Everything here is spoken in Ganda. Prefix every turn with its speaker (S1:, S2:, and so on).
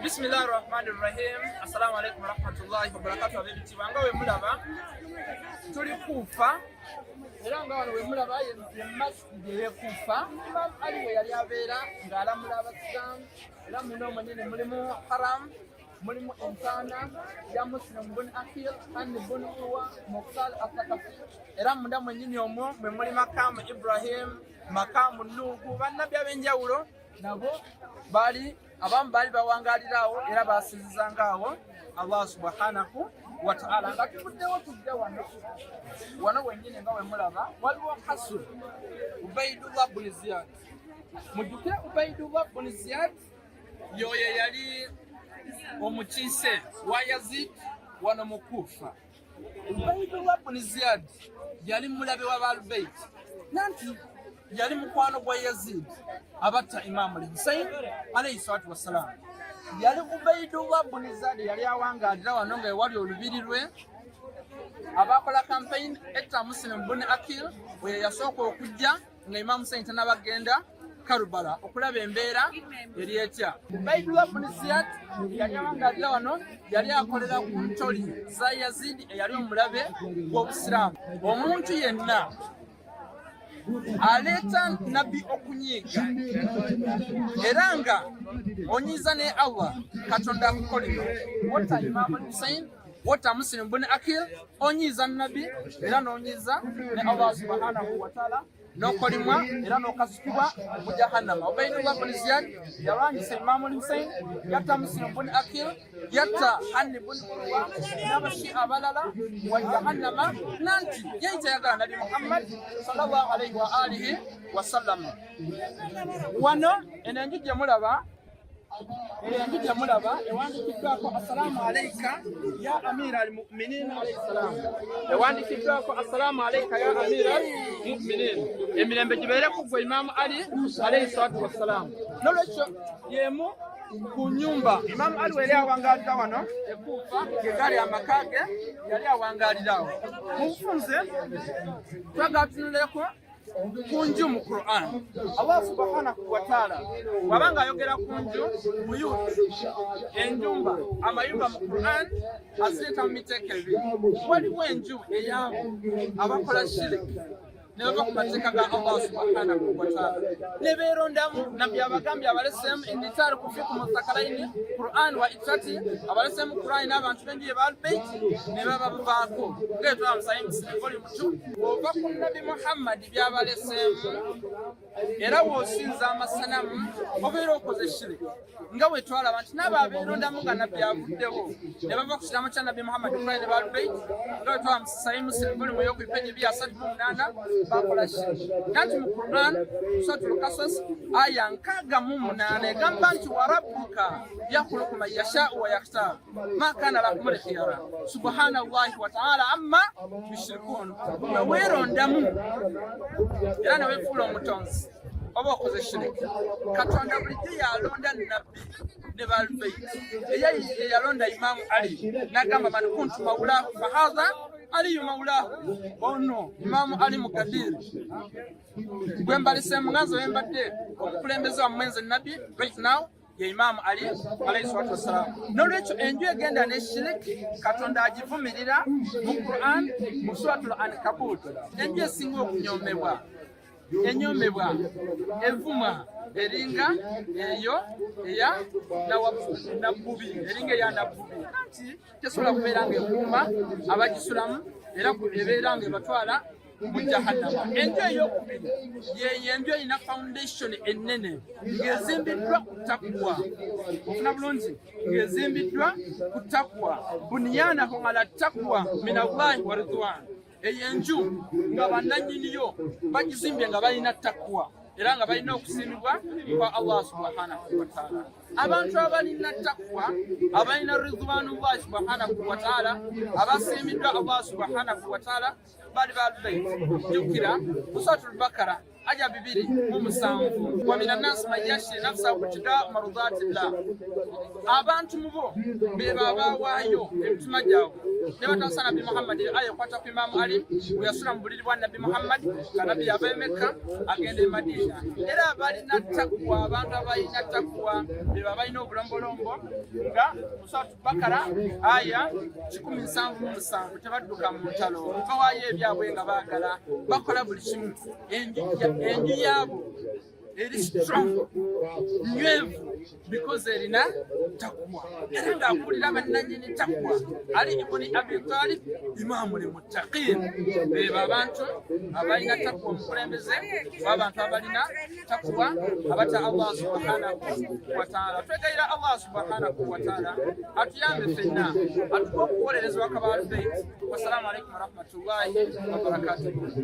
S1: Bismillahirrahmanirrahim. Assalamu alaikum warahmatullahi wabarakatuh. Abebiti banga we mulaba tuli kufa era nga wano we mulaba ye masjid ye kufa Imam Ali we yali abeera ng'alamula abasiraamu era muno mwennyini mulimu haram mulimu entaana ya Muslim bun Akil Hani bun Uwa Muqtal Asakafi era munda mwennyini omwo mwe muli makamu Ibrahim makamu Nuhu bannabi ab'enjawulo nabo bali abamu bali bawangalirawo era basinzizangaawo Allah subhanahu wa ta'ala nga tuvuddewo tujja wano wennyini nga we mulaba waliwo Hasur Ubaidullah bun Ziyad mujjuke Ubaidullah bun Ziyad yoye yali omukiise wa Yazid wano mu Kufa. Ubaidullah bun Ziyad yali mulabe wa Ahlulbayt nanti yali mukwano gwa Yazid abatta Imam al-Hussein alayhi salatu wassalam. Yali Ubaidullah bun Ziyad yali awangalira wano nga wali olubiri lwe abakola campaign etta Muslim bun Akil we yasooka okujja nga Imam Hussein tanabagenda Karbala okulaba embeera eri etya. Ubaidullah bun Ziyad yali awangalira wano yali akolera ku ntoli za Yazid eyali omulabe gw'Obusiraamu. Omuntu yenna aleta nabi okunyiga era nga onyiza ne Allah Katonda akukolera wota Imam Hussein wota Muslim bun Akil onyiza nabi era n'onyiza ne Allah subhanahu wa ta'ala nokolimwa era nokasukibwa mu jahannama. Ubaidullah bun Ziyad yalwanyisa Imam Hussein yatta Muslim bun Akil yatta Hani bun Uwa n'abashi abalala wa jahannama nanti yeyita yagala Nabi Muhammad sallallahu alayhi wa alihi wa sallam. Wano enenju gye mulaba ewandikiddwako assalamu alayka ya amira al-mu'minin alayhi salam. Ewandikiddwako assalamu alayka ya amira al-mu'minin, emirembe gibeere ku gwe Imam Ali alayhi salatu wassalam. Nolwekyo yemu ku nyumba Imam Ali yali awangalira wano ekufa gegali amakage yali awangalirawo. Mufunze twagatunuleko kunju mu Qur'an. Allah subhanahu wa ta'ala wabanga ayogera kunju buyut enjumba amayumba mu Qur'an aseta mu miteeko ebiri. Waliwo enju eyabo abakola shiriki ne bava ku mateeka ga Allah subhanahu wa ta'ala ne beerondamu nabbi abagambye abalesemu inditaari kufiku mustakalaini Qur'an wa itati abalesemu Qur'an n'abantu b'enju ye Ahlulbayt ne babavaako ngeetwa Musayim volume 2 ova ku Nabi Muhammad byabalesemu era w'osinza amasanamu obeera okoze shiriki nga bwe twalaba nti n'abo abeerondamu nga nabbi avuddewo ne bava ku kiraamo kya Nabi Muhammad Qur'an ne Ahlulbayt nga bwe twalaba Musayim volume ey'okwipeji 238 bakola shiriki. Nanti mu Qur'an suratul Qasas aya 68 egamba nti wa rabbuka yakhluqu man yasha'u wa yakhtar ma kana lahum al-khiyara subhanallahi wa ta'ala amma yushrikun. Weerondamu era ne weefuula omutonzi oba okoze shiriki. Katonda bulijjo yalonda nabbi ne Ahlulbayt yalonda Imam Ali n'agamba man kuntu mawlahu fahadha Aliyu mawlahu ono Imam Ali Mukadir gwe mbalise muganzo wembadde omukulembeze wa mwenzi nabbi right now ye Imam Ali alayhi salatu wassalam. Nolwekyo enju egenda ne shiriki Katonda agivumirira mu Qur'an mu suratul Ankabut. Enju esinga okunyomebwa enyomebwa evuma eringa eyo eya nabbubi eringa eya nabbubi nanti tesobola kubeera nga ekuuma abagisulamu era ebeera nga ebatwala mu jahannama. Enju ey'okubiri yeyo enju erina foundation ennene ng'ezimbiddwa ku takwa. Ofuna bulungi ng'ezimbiddwa ku takwa bunyanahu ala takwa min Allahi wa ridwan. Eyo enju nga bannannyiniyo bagizimbye nga balina takwa era nga balina okusiimibwa kwa Allah subhanahu wa ta'ala. Abantu abalina takwa abalina ridwanullahi subhanahu wa ta'ala abasiimiddwa Allah subhanahu wa ta'ala bali Ahlulbayt. Jjukira ku suratul Bakara aja 207 wa minan nas man yashi nafsa ibtigaa marudati llah abantu mubo be baba wayo emitima jawo ne batasa nabi Muhammad ayo kwata ku Imam Ali uyasula mbuliri bwa nabi Muhammad kanabi yava Mekka agende Madina era abalina takwa abantu abalina takwa be baba ino bulombolombo nga musatu Bakara aya 17 tebadduka mu ntalo bawaye ebyabwe nga bagala bakola buli kimu enju yabo eri strong nywevu because erina takwa era nga akulira bannanyini takwa Ali ibn Abi Talib imamu al-muttaqin beba abantu abalina takwa omukulembeze w'abantu abalina takwa abata Allah subhanahu wa ta'ala twegayira Allah subhanahu wa ta'ala atuyambe fenna atukuwolereza wakabalu bait. Wassalamu alaikum warahmatullahi wabarakatuh.